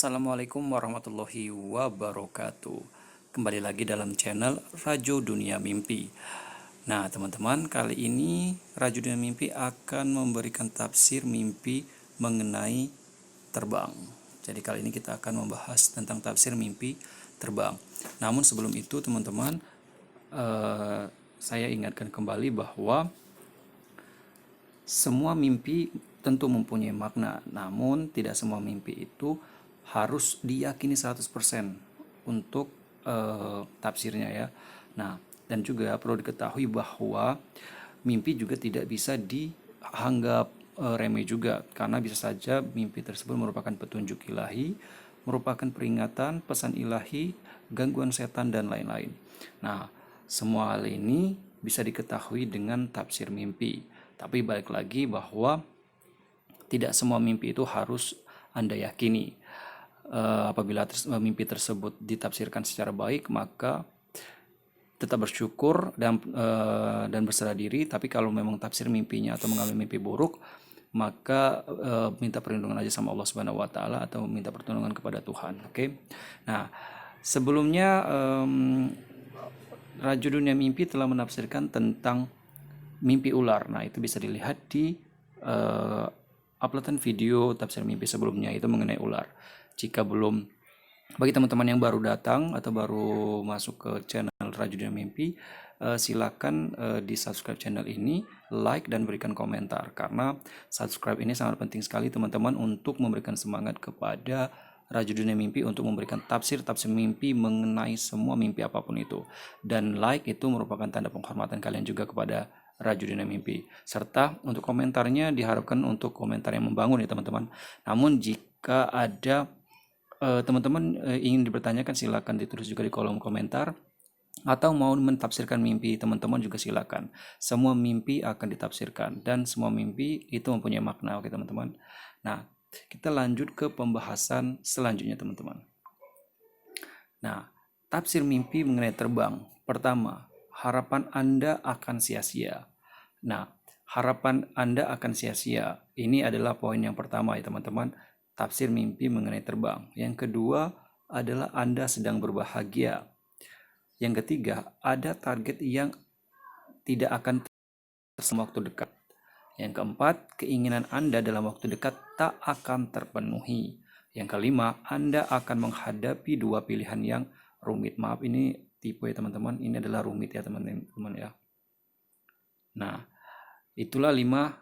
Assalamualaikum warahmatullahi wabarakatuh. Kembali lagi dalam channel Rajo Dunia Mimpi. Nah, teman-teman, kali ini Rajo Dunia Mimpi akan memberikan tafsir mimpi mengenai terbang. Jadi kali ini kita akan membahas tentang tafsir mimpi terbang. Namun sebelum itu, teman-teman, saya ingatkan kembali bahwa semua mimpi tentu mempunyai makna, namun tidak semua mimpi itu harus diyakini 100% untuk tafsirnya ya. Nah, dan juga perlu diketahui bahwa mimpi juga tidak bisa dianggap remeh juga, karena bisa saja mimpi tersebut merupakan petunjuk ilahi, merupakan peringatan, pesan ilahi, gangguan setan dan lain-lain. Nah, semua hal ini bisa diketahui dengan tafsir mimpi. Tapi balik lagi bahwa tidak semua mimpi itu harus Anda yakini. Apabila mimpi tersebut ditafsirkan secara baik, maka tetap bersyukur dan berserah diri. Tapi kalau memang tafsir mimpinya atau mengalami mimpi buruk, maka minta perlindungan aja sama Allah Subhanahu wa taala atau minta pertolongan kepada Tuhan. Oke. Nah, sebelumnya Raja Dunia Mimpi telah menafsirkan tentang mimpi ular. Nah, itu bisa dilihat di uploadan video tafsir mimpi sebelumnya, itu mengenai ular. Jika belum, bagi teman-teman yang baru datang atau baru masuk ke channel Raja Dunia Mimpi, silakan di subscribe channel ini, like dan berikan komentar, karena subscribe ini sangat penting sekali teman-teman untuk memberikan semangat kepada Raja Dunia Mimpi untuk memberikan tafsir mimpi mengenai semua mimpi apapun itu. Dan like itu merupakan tanda penghormatan kalian juga kepada Raja Dunia Mimpi. Serta untuk komentarnya diharapkan untuk komentar yang membangun ya teman-teman. Namun jika ada teman-teman ingin dipertanyakan, silakan ditulis juga di kolom komentar, atau mau mentafsirkan mimpi teman-teman juga silakan. Semua mimpi akan ditafsirkan dan semua mimpi itu mempunyai makna. Oke teman-teman. Nah, kita lanjut ke pembahasan selanjutnya teman-teman. Nah, tafsir mimpi mengenai terbang. Pertama, harapan Anda akan sia-sia. Nah, harapan Anda akan sia-sia. Ini adalah poin yang pertama ya teman-teman. Tafsir mimpi mengenai terbang. Yang kedua adalah Anda sedang berbahagia. Yang ketiga, ada target yang tidak akan dalam waktu dekat. Yang keempat, keinginan Anda dalam waktu dekat tak akan terpenuhi. Yang kelima, Anda akan menghadapi dua pilihan yang rumit. Maaf, ini tipe ya teman-teman. Ini adalah rumit ya teman-teman ya. Nah, itulah 5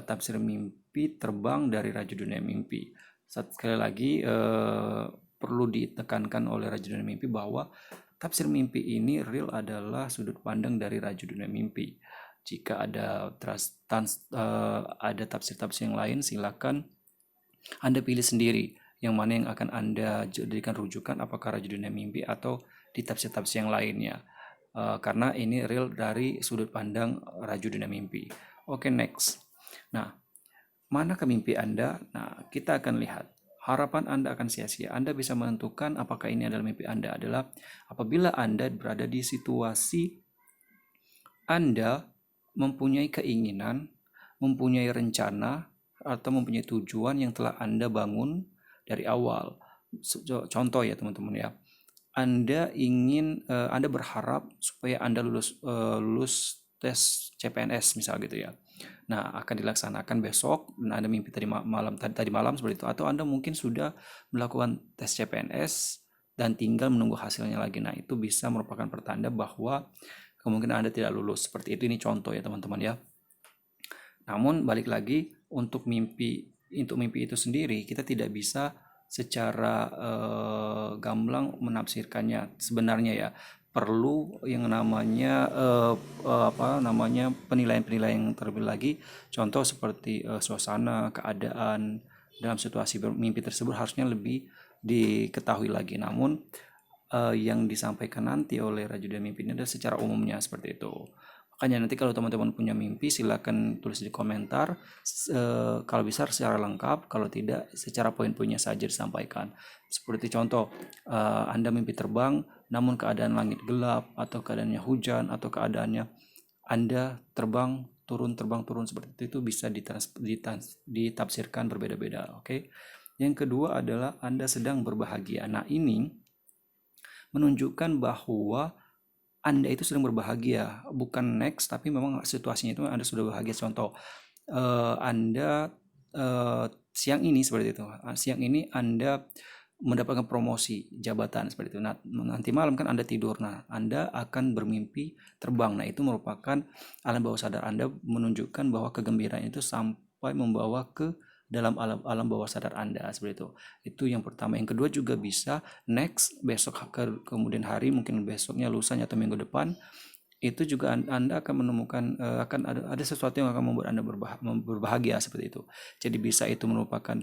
tafsir mimpi terbang dari Raja Dunia Mimpi. Sekali lagi perlu ditekankan oleh Raja Dunia Mimpi bahwa tafsir mimpi ini real adalah sudut pandang dari Raja Dunia Mimpi. Jika ada tafsir-tafsir yang lain, silakan Anda pilih sendiri yang mana yang akan Anda jadikan rujukan, apakah Raja Dunia Mimpi atau di tafsir-tafsir yang lainnya. Karena ini real dari sudut pandang Raja Dunia Mimpi. Oke, next. Nah, manakah mimpi Anda? Nah, kita akan lihat. Harapan Anda akan sia-sia. Anda bisa menentukan apakah ini adalah mimpi Anda adalah apabila Anda berada di situasi Anda mempunyai keinginan, mempunyai rencana, atau mempunyai tujuan yang telah Anda bangun dari awal. Contoh ya teman-teman ya. Anda berharap supaya Anda lulus tes CPNS misal gitu ya. Nah, akan dilaksanakan besok dan Anda mimpi tadi malam seperti itu, atau Anda mungkin sudah melakukan tes CPNS dan tinggal menunggu hasilnya lagi. Nah, itu bisa merupakan pertanda bahwa kemungkinan Anda tidak lulus. Seperti itu, ini contoh ya teman-teman ya. Namun balik lagi untuk mimpi itu sendiri kita tidak bisa secara gamblang menafsirkannya. Sebenarnya ya perlu yang namanya penilaian-penilaian yang terlebih lagi. Contoh seperti suasana, keadaan dalam situasi mimpi tersebut harusnya lebih diketahui lagi. Namun yang disampaikan nanti oleh Raja Dunia Mimpi ini adalah secara umumnya seperti itu. Makanya nanti kalau teman-teman punya mimpi silakan tulis di komentar, kalau bisa secara lengkap, kalau tidak secara poin-poinnya saja disampaikan. Seperti contoh, Anda mimpi terbang namun keadaan langit gelap, atau keadaannya hujan, atau keadaannya Anda terbang turun seperti itu bisa ditafsirkan berbeda-beda. Oke. Yang kedua adalah Anda sedang berbahagia. Nah, ini menunjukkan bahwa Anda itu sedang berbahagia, bukan next, tapi memang situasinya itu Anda sudah bahagia. Contoh, Anda siang ini seperti itu. Siang ini Anda mendapatkan promosi jabatan seperti itu. Nah, nanti malam kan Anda tidur. Nah, Anda akan bermimpi terbang. Nah, itu merupakan alam bawah sadar Anda menunjukkan bahwa kegembiraan itu sampai membawa ke dalam alam bawah sadar Anda seperti itu. Itu yang pertama. Yang kedua juga bisa next besok kemudian hari, mungkin besoknya, lusanya atau minggu depan itu juga Anda akan menemukan akan ada sesuatu yang akan membuat Anda berbahagia seperti itu. Jadi bisa itu merupakan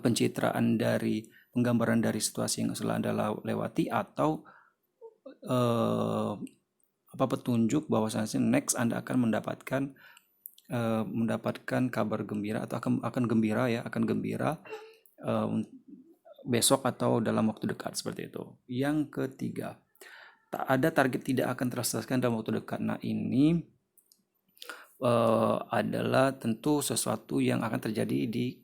pencitraan dari penggambaran dari situasi yang telah Anda lewati, atau petunjuk bahwasanya next Anda akan mendapatkan kabar gembira atau akan gembira ya, akan gembira besok atau dalam waktu dekat seperti itu. Yang ketiga, tak ada target tidak akan terselesaikan dalam waktu dekat. Nah, ini adalah tentu sesuatu yang akan terjadi di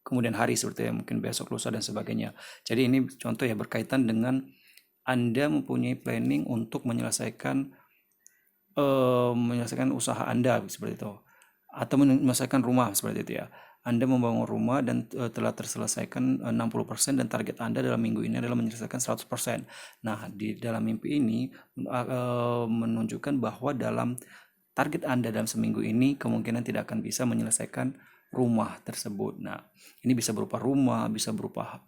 kemudian hari seperti mungkin besok, lusa dan sebagainya. Jadi ini contoh ya, berkaitan dengan Anda mempunyai planning untuk menyelesaikan usaha Anda seperti itu, atau menyelesaikan rumah seperti itu ya. Anda membangun rumah dan telah terselesaikan 60% dan target Anda dalam minggu ini adalah menyelesaikan 100%. Nah, di dalam mimpi ini menunjukkan bahwa dalam target Anda dalam seminggu ini kemungkinan tidak akan bisa menyelesaikan rumah tersebut. Nah, ini bisa berupa rumah, bisa berupa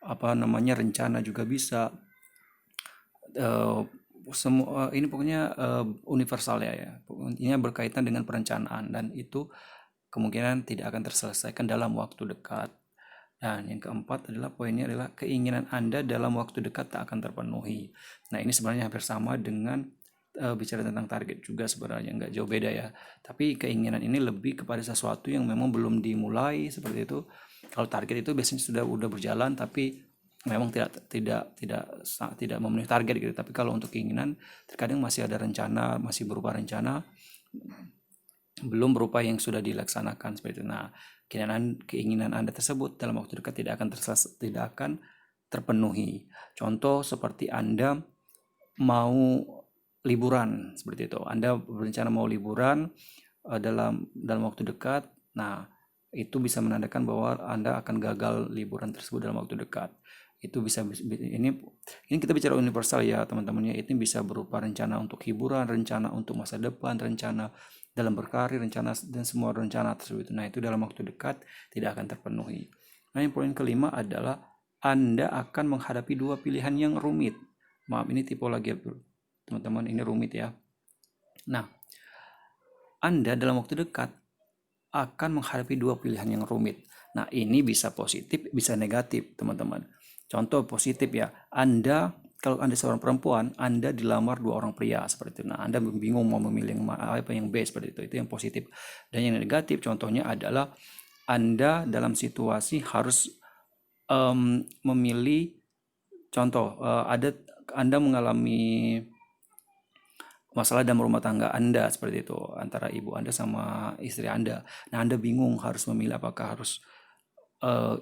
rencana juga bisa. Semua ini pokoknya universal ya. Intinya berkaitan dengan perencanaan, dan itu kemungkinan tidak akan terselesaikan dalam waktu dekat. Dan yang keempat adalah poinnya adalah keinginan Anda dalam waktu dekat tak akan terpenuhi. Nah, ini sebenarnya hampir sama dengan bicara tentang target juga, sebenarnya nggak jauh beda ya. Tapi keinginan ini lebih kepada sesuatu yang memang belum dimulai seperti itu. Kalau target itu biasanya udah berjalan tapi memang tidak memenuhi target gitu. Tapi kalau untuk keinginan terkadang masih ada rencana, masih berupa rencana, belum berupa yang sudah dilaksanakan seperti itu. Nah, keinginan Anda tersebut dalam waktu dekat tidak akan terpenuhi. Contoh seperti Anda mau liburan seperti itu. Anda berencana mau liburan dalam waktu dekat. Nah, itu bisa menandakan bahwa Anda akan gagal liburan tersebut dalam waktu dekat. Itu bisa ini kita bicara universal ya teman-temannya. Itu bisa berupa rencana untuk hiburan, rencana untuk masa depan, rencana dalam berkarir, rencana dan semua rencana tersebut. Nah, itu dalam waktu dekat tidak akan terpenuhi. Nah, yang poin kelima adalah Anda akan menghadapi dua pilihan yang rumit. Maaf, ini tipologi teman-teman, ini rumit ya. Nah, Anda dalam waktu dekat akan menghadapi dua pilihan yang rumit. Nah, ini bisa positif, bisa negatif, teman-teman. Contoh positif ya, kalau Anda seorang perempuan, Anda dilamar dua orang pria seperti itu. Nah, Anda bingung mau memilih apa yang B seperti itu. Itu yang positif. Dan yang negatif contohnya adalah Anda dalam situasi harus memilih. Contoh, Anda mengalami masalah dalam rumah tangga Anda seperti itu, antara ibu Anda sama istri Anda. Nah, Anda bingung harus memilih apakah harus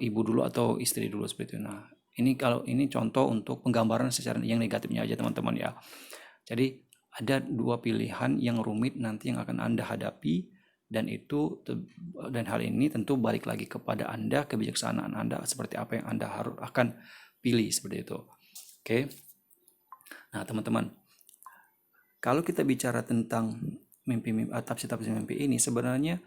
ibu dulu atau istri dulu seperti itu. Nah, ini contoh untuk penggambaran secara yang negatifnya aja teman-teman ya. Jadi ada dua pilihan yang rumit nanti yang akan Anda hadapi, dan hal ini tentu balik lagi kepada Anda, kebijaksanaan Anda seperti apa yang Anda akan pilih seperti itu. Oke. Nah, teman-teman, kalau kita bicara tentang tafsir mimpi ini, sebenarnya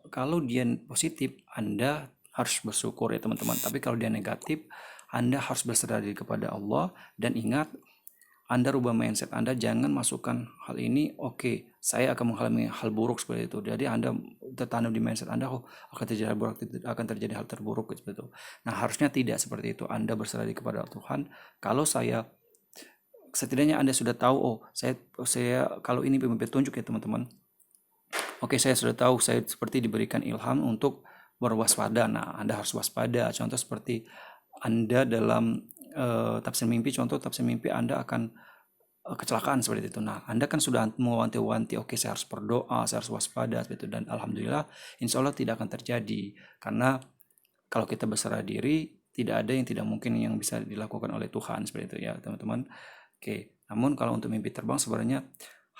kalau dia positif Anda harus bersyukur ya teman-teman. Tapi kalau dia negatif, Anda harus berserah diri kepada Allah, dan ingat, Anda rubah mindset Anda, jangan masukkan hal ini, oke, saya akan mengalami hal buruk seperti itu. Jadi Anda tertanam di mindset Anda, akan terjadi hal terburuk seperti itu. Nah, harusnya tidak seperti itu. Anda berserah diri kepada Tuhan. Kalau setidaknya Anda sudah tahu, saya kalau ini petunjuk ya teman-teman. Oke, saya sudah tahu, saya seperti diberikan ilham untuk berwaspada. Nah, Anda harus waspada. Contoh seperti Anda dalam tafsir mimpi, Anda akan kecelakaan seperti itu. Nah, Anda kan sudah mewanti-wanti, oke saya harus berdoa, saya harus waspada seperti itu, dan alhamdulillah insya Allah tidak akan terjadi, karena kalau kita berserah diri tidak ada yang tidak mungkin yang bisa dilakukan oleh Tuhan seperti itu ya teman-teman. Oke, namun kalau untuk mimpi terbang sebenarnya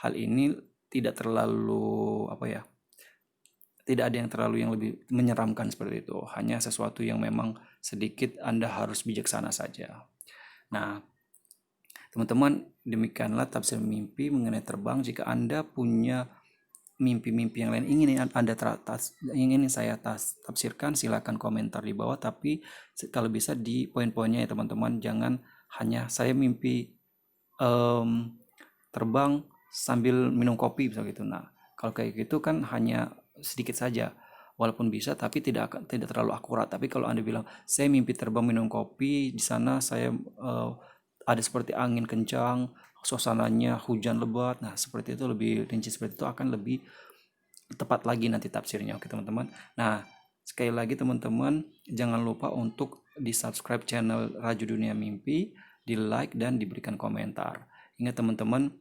hal ini tidak terlalu tidak ada yang terlalu yang lebih menyeramkan seperti itu. Hanya sesuatu yang memang sedikit Anda harus bijaksana saja. Nah, teman-teman, demikianlah tafsir mimpi mengenai terbang. Jika Anda punya mimpi-mimpi yang lain ingin saya tafsirkan, silakan komentar di bawah. Tapi kalau bisa di poin-poinnya ya teman-teman, jangan hanya saya mimpi terbang sambil minum kopi misalnya gitu. Nah, kalau kayak gitu kan hanya sedikit saja, walaupun bisa tapi tidak terlalu akurat. Tapi kalau Anda bilang saya mimpi terbang minum kopi, di sana saya ada seperti angin kencang, suasananya hujan lebat, nah seperti itu, lebih rinci seperti itu akan lebih tepat lagi nanti tafsirnya. Oke teman-teman, nah sekali lagi teman-teman jangan lupa untuk di subscribe channel Raju Dunia Mimpi, di like dan diberikan komentar. Ingat teman-teman,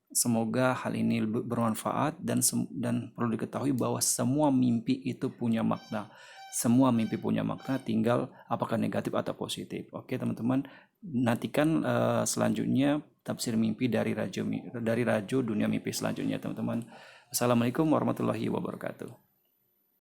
semoga hal ini bermanfaat, dan perlu diketahui bahwa semua mimpi itu punya makna. Semua mimpi punya makna, tinggal apakah negatif atau positif. Oke teman-teman, nantikan selanjutnya tafsir mimpi dari Raju Dunia Mimpi selanjutnya teman-teman. Assalamualaikum warahmatullahi wabarakatuh.